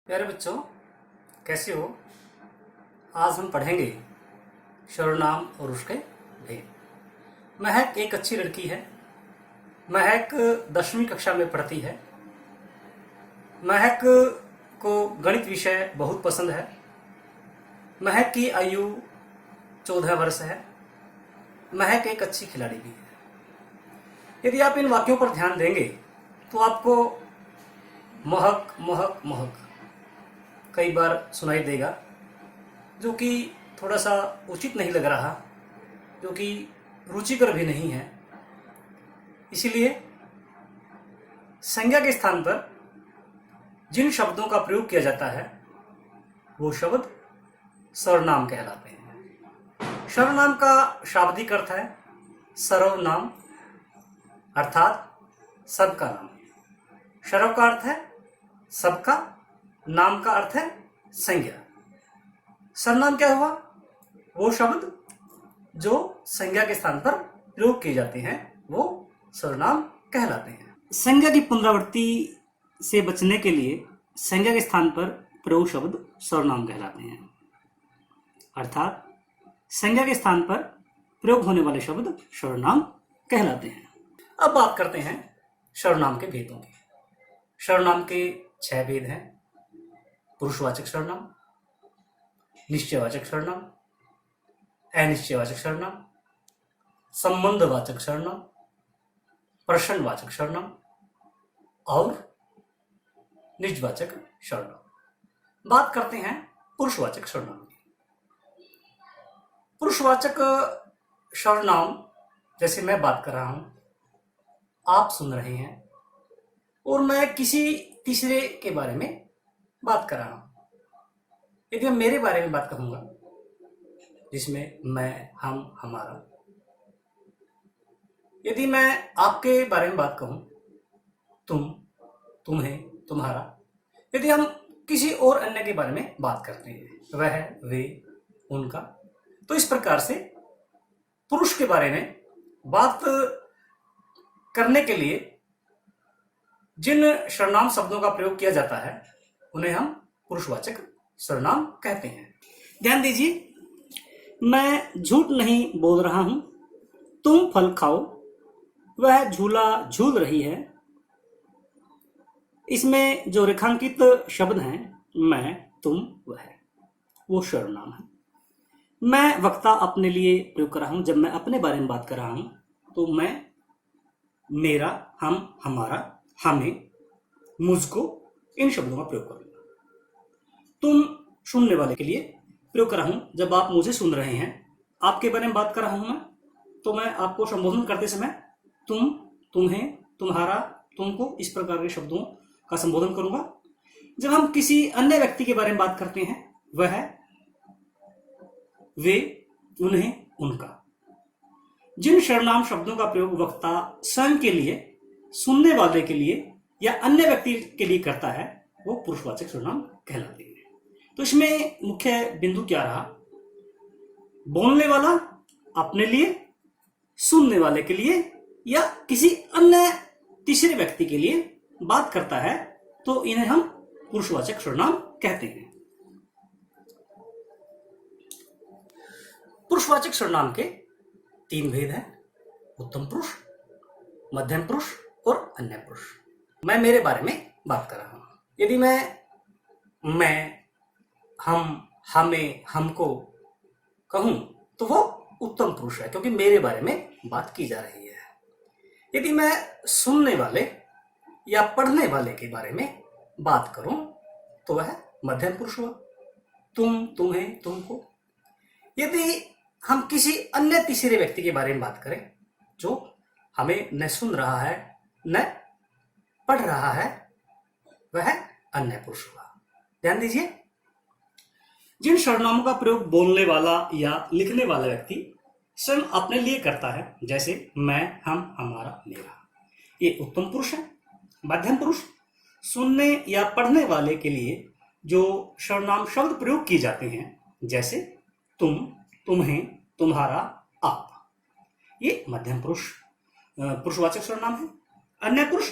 प्यारे बच्चों, कैसे हो? आज हम पढ़ेंगे सर्वनाम और उसके भेद। महक एक अच्छी लड़की है। महक 10वीं कक्षा में पढ़ती है। महक को गणित विषय बहुत पसंद है। महक की आयु 14 वर्ष है। महक एक अच्छी खिलाड़ी भी है। यदि आप इन वाक्यों पर ध्यान देंगे तो आपको महक महक महक कई बार सुनाई देगा, जो कि थोड़ा सा उचित नहीं लग रहा, जो कि रुचिकर भी नहीं है। इसीलिए संज्ञा के स्थान पर जिन शब्दों का प्रयोग किया जाता है वो शब्द सर्वनाम कहलाते हैं। सर्वनाम का शाब्दिक अर्थ है सर्वनाम, अर्थात सबका नाम। सर्व का अर्थ है सबका, नाम का अर्थ है संज्ञा। सर्वनाम क्या हुआ? वो शब्द जो संज्ञा के स्थान पर प्रयोग किए जाते हैं वो सर्वनाम कहलाते हैं। संज्ञा की पुनरावृत्ति से बचने के लिए संज्ञा के स्थान पर प्रयोग शब्द सर्वनाम कहलाते हैं, अर्थात संज्ञा के स्थान पर प्रयोग होने वाले शब्द सर्वनाम कहलाते हैं। अब बात करते हैं सर्वनाम के भेदों की। सर्वनाम के 6 भेद हैं: पुरुषवाचक सर्वनाम, निश्चयवाचक सर्वनाम, अनिश्चयवाचक सर्वनाम, संबंधवाचक सर्वनाम, प्रश्नवाचक सर्वनाम और निजवाचक सर्वनाम। बात करते हैं पुरुषवाचक सर्वनाम की। पुरुषवाचक सर्वनाम, जैसे मैं बात कर रहा हूं, आप सुन रहे हैं और मैं किसी तीसरे के बारे में बात कर रहा हूं। यदि मैं मेरे बारे में बात कहूंगा, जिसमें मैं, हम, हमारा। यदि मैं आपके बारे में बात कहूं, तुम, तुम्हें, तुम्हारा। यदि हम किसी और अन्य के बारे में बात करते हैं, वह, वे, उनका, तो इस प्रकार से पुरुष के बारे में बात करने के लिए जिन सर्वनाम शब्दों का प्रयोग किया जाता है उन्हें हम पुरुषवाचक सर्वनाम कहते हैं। ध्यान दीजिए, मैं झूठ नहीं बोल रहा हूं, तुम फल खाओ, वह झूला झूल रही है। इसमें जो रेखांकित शब्द हैं, मैं, तुम, वह, वो सर्वनाम है। मैं वक्ता अपने लिए प्रयोग कर रहा हूं। जब मैं अपने बारे में बात कर रहा हूं तो मैं, मेरा, हम, हमारा, हमें, मुझको, इन शब्दों का प्रयोग करूंगा। तुम सुनने वाले के लिए प्रयोग कर रहा हूं। जब आप मुझे सुन रहे हैं, आपके बारे में बात कर रहा हूं मैं, तो मैं आपको संबोधन करते समय तुम, तुम्हें, तुम्हारा, तुमको, इस प्रकार के शब्दों का संबोधन करूंगा। जब हम किसी अन्य व्यक्ति के बारे में बात करते हैं, वह, वे, उन्हें, उनका। जिन सर्वनाम शब्दों का प्रयोग वक्ता स्वयं के लिए, सुनने वाले के लिए या अन्य व्यक्ति के लिए करता है वो पुरुषवाचक सर्वनाम कहलाते हैं। तो इसमें मुख्य बिंदु क्या रहा? बोलने वाला अपने लिए, सुनने वाले के लिए या किसी अन्य तीसरे व्यक्ति के लिए बात करता है तो इन्हें हम पुरुषवाचक सर्वनाम कहते हैं। पुरुषवाचक सर्वनाम के 3 भेद हैं: उत्तम पुरुष, मध्यम पुरुष और अन्य पुरुष। मैं मेरे बारे में बात कर रहा हूं। यदि मैं, हम, हमें, हमको कहूं तो वो उत्तम पुरुष है, क्योंकि मेरे बारे में बात की जा रही है। यदि मैं सुनने वाले या पढ़ने वाले के बारे में बात करूं तो वह मध्यम पुरुष हुआ। तुम, तुम्हें, तुमको। यदि हम किसी अन्य तीसरे व्यक्ति के बारे में बात करें जो हमें न सुन रहा है न पढ़ रहा है, वह अन्य पुरुष हुआ। ध्यान दीजिए, जिन सर्वनामों का प्रयोग बोलने वाला या लिखने वाला व्यक्ति स्वयं अपने लिए करता है, जैसे मैं, हम, हमारा, मेरा, ये उत्तम पुरुष है। मध्यम पुरुष, सुनने या पढ़ने वाले के लिए जो सर्वनाम शब्द प्रयोग किए जाते हैं, जैसे तुम, तुम्हें, तुम्हारा, आप, ये मध्यम पुरुष पुरुषवाचक सर्वनाम है। अन्य पुरुष,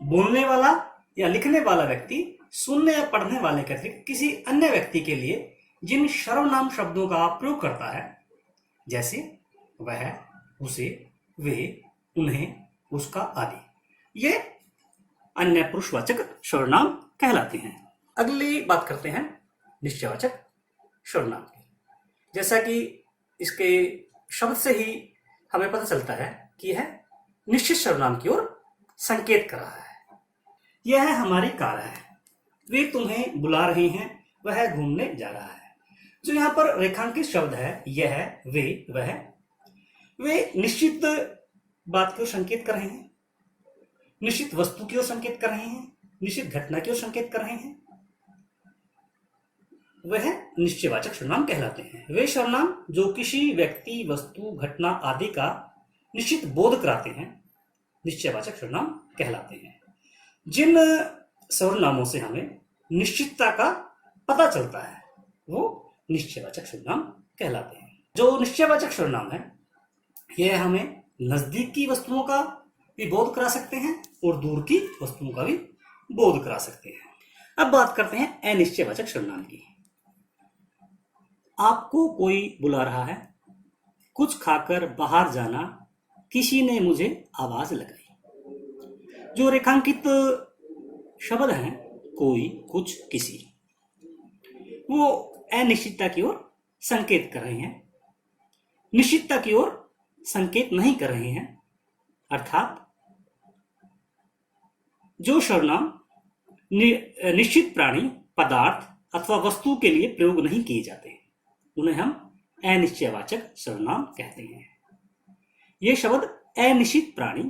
बोलने वाला या लिखने वाला व्यक्ति सुनने या पढ़ने वाले के अतिरिक्त किसी अन्य व्यक्ति के लिए जिन सर्वनाम शब्दों का प्रयोग करता है, जैसे वह, उसे, वे, उन्हें, उसका आदि, ये अन्य पुरुषवाचक सर्वनाम कहलाते हैं। अगली बात करते हैं निश्चयवाचक सर्वनाम की। जैसा कि इसके शब्द से ही हमें पता चलता है कि यह निश्चित सर्वनाम की ओर संकेत कर रहा है। यह हमारी कार है, वे तुम्हें बुला रहे हैं, वह घूमने जा रहा है। जो यहाँ पर रेखांकित शब्द है, यह, वे, वह, वे निश्चित बात की ओर संकेत कर रहे हैं, निश्चित वस्तु की ओर संकेत कर रहे हैं, निश्चित घटना की ओर संकेत कर रहे हैं। वह निश्चयवाचक सर्वनाम कहलाते हैं। वे सर्वनाम जो किसी व्यक्ति, वस्तु, घटना आदि का निश्चित बोध कराते हैं, निश्चयवाचक सर्वनाम कहलाते हैं। जिन सर्वनामों से हमें निश्चितता का पता चलता है, वो निश्चयवाचक सर्वनाम कहलाते हैं। जो निश्चयवाचक सर्वनाम है, यह हमें नजदीक की वस्तुओं का भी बोध करा सकते हैं और दूर की वस्तुओं का भी बोध करा सकते हैं। अब बात करते हैं अनिश्चयवाचक सर्वनाम की। आपको कोई बुला रहा है, कुछ खाकर बाहर जाना, किसी ने मुझे आवाज लगाई। जो रेखांकित शब्द हैं, कोई, कुछ, किसी, वो अनिश्चितता की ओर संकेत कर रहे हैं, निश्चितता की ओर संकेत नहीं कर रहे हैं। अर्थात जो सर्वनाम निश्चित प्राणी, पदार्थ अथवा वस्तु के लिए प्रयोग नहीं किए जाते, उन्हें हम अनिश्चयवाचक सर्वनाम कहते हैं। ये शब्द अनिश्चित प्राणी,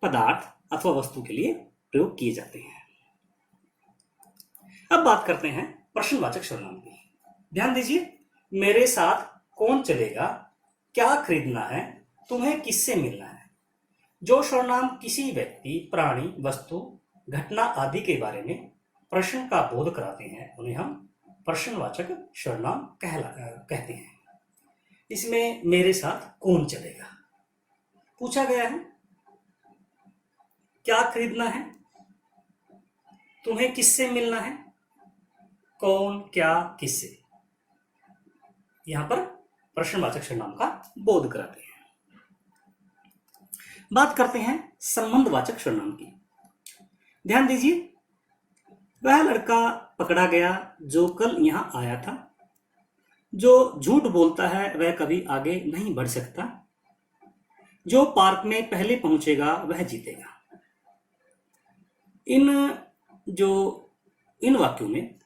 पदार्थ अथवा वस्तु के लिए प्रयोग किए जाते हैं। अब बात करते हैं प्रश्नवाचक सर्वनाम की। ध्यान दीजिए, मेरे साथ कौन चलेगा, क्या खरीदना है, तुम्हें किससे मिलना है। जो सर्वनाम किसी व्यक्ति, प्राणी, वस्तु, घटना आदि के बारे में प्रश्न का बोध कराते हैं, उन्हें हम प्रश्नवाचक सर्वनाम कहते हैं। इसमें मेरे साथ कौन चलेगा पूछा गया है, क्या खरीदना है, तुम्हें किससे मिलना है, कौन, क्या, किससे, यहां पर प्रश्नवाचक सर्वनाम का बोध कराते हैं। बात करते हैं संबंधवाचक सर्वनाम की। ध्यान दीजिए, वह लड़का पकड़ा गया जो कल यहां आया था। जो झूठ बोलता है वह कभी आगे नहीं बढ़ सकता। जो पार्क में पहले पहुंचेगा वह जीतेगा। इन वाक्यों में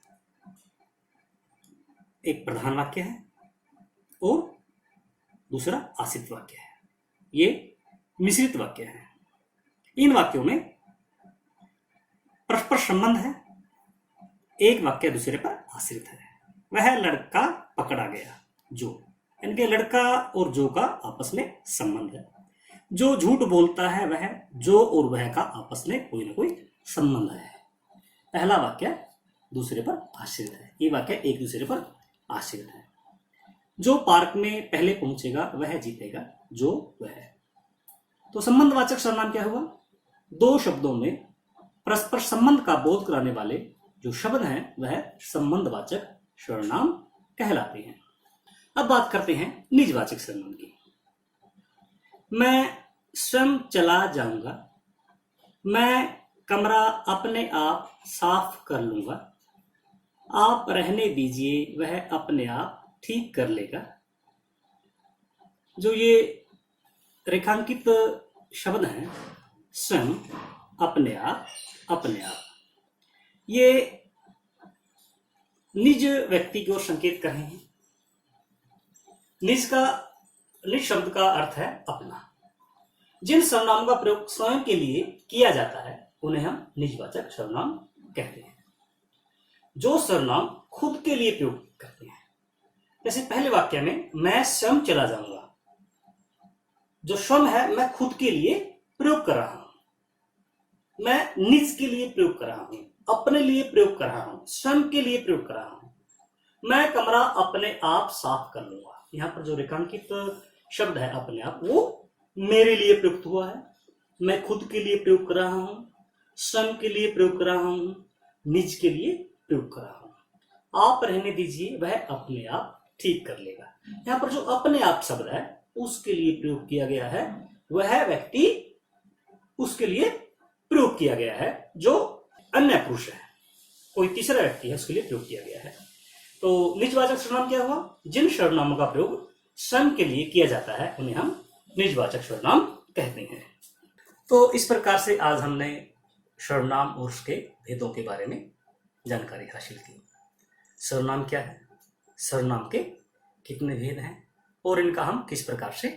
एक प्रधान वाक्य है और दूसरा आश्रित वाक्य है। ये मिश्रित वाक्य है। इन वाक्यों में परस्पर संबंध है, एक वाक्य दूसरे पर आश्रित है। वह लड़का पकड़ा गया, जो, यानी कि लड़का और जो का आपस में संबंध है। जो झूठ बोलता है वह, जो और वह का आपस में कोई ना कोई संबंध है। पहला वाक्य दूसरे पर आश्रित है, ये वाक्य एक दूसरे पर आश्रित है। जो पार्क में पहले पहुंचेगा वह जीतेगा, जो वह। तो संबंधवाचक सर्वनाम क्या हुआ, दो शब्दों में परस्पर संबंध का बोध कराने वाले जो शब्द हैं वह संबंधवाचक सर्वनाम कहलाते हैं। अब बात करते हैं निजवाचक सर्वनाम की। मैं स्वयं चला जाऊंगा, मैं कमरा अपने आप साफ कर लूंगा, आप रहने दीजिए, वह अपने आप ठीक कर लेगा। जो ये रेखांकित शब्द हैं, स्वयं, अपने आप, ये निज व्यक्ति की ओर संकेत कर रहे हैं। निज शब्द का अर्थ है अपना। जिन सर्वनामों का प्रयोग स्वयं के लिए किया जाता है उन्हें हम निजवाचक सर्वनाम कहते हैं। जो सर्वनाम खुद के लिए प्रयोग करते हैं, जैसे पहले वाक्य में मैं स्वयं चला जाऊंगा, जो स्वयं है मैं खुद के लिए प्रयोग कर रहा हूं, मैं निज के लिए प्रयोग कर रहा हूं, अपने लिए प्रयोग कर रहा हूं, स्वयं के लिए प्रयोग कर रहा हूं। मैं कमरा अपने आप साफ कर लूंगा, यहां पर जो रेखांकित शब्द है अपने आप, वो मेरे लिए प्रयुक्त हुआ है। मैं खुद के लिए प्रयोग कर रहा हूं, स्वयं के लिए प्रयोग कर रहा हूं, निज के लिए प्रयोग करा हूं। आप रहने दीजिए, वह अपने आप ठीक कर लेगा। यहां पर जो अपने आप शब्द है उसके लिए प्रयोग किया गया है, वह व्यक्ति उसके लिए प्रयोग किया गया है जो अन्य पुरुष है, कोई तीसरा व्यक्ति है उसके लिए प्रयोग किया गया है। तो निजवाचक सर्वनाम क्या हुआ? जिन सर्वनामों का प्रयोग स्वयं के लिए किया जाता है उन्हें हम निजवाचक सर्वनाम कहते हैं। तो इस प्रकार से आज हमने सर्वनाम और उसके भेदों के बारे में जानकारी हासिल की। सर्वनाम क्या है, सर्वनाम के कितने भेद हैं और इनका हम किस प्रकार से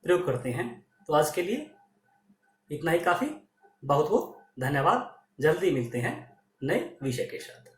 प्रयोग करते हैं। तो आज के लिए इतना ही काफी। बहुत बहुत धन्यवाद। जल्दी मिलते हैं नए विषय के साथ।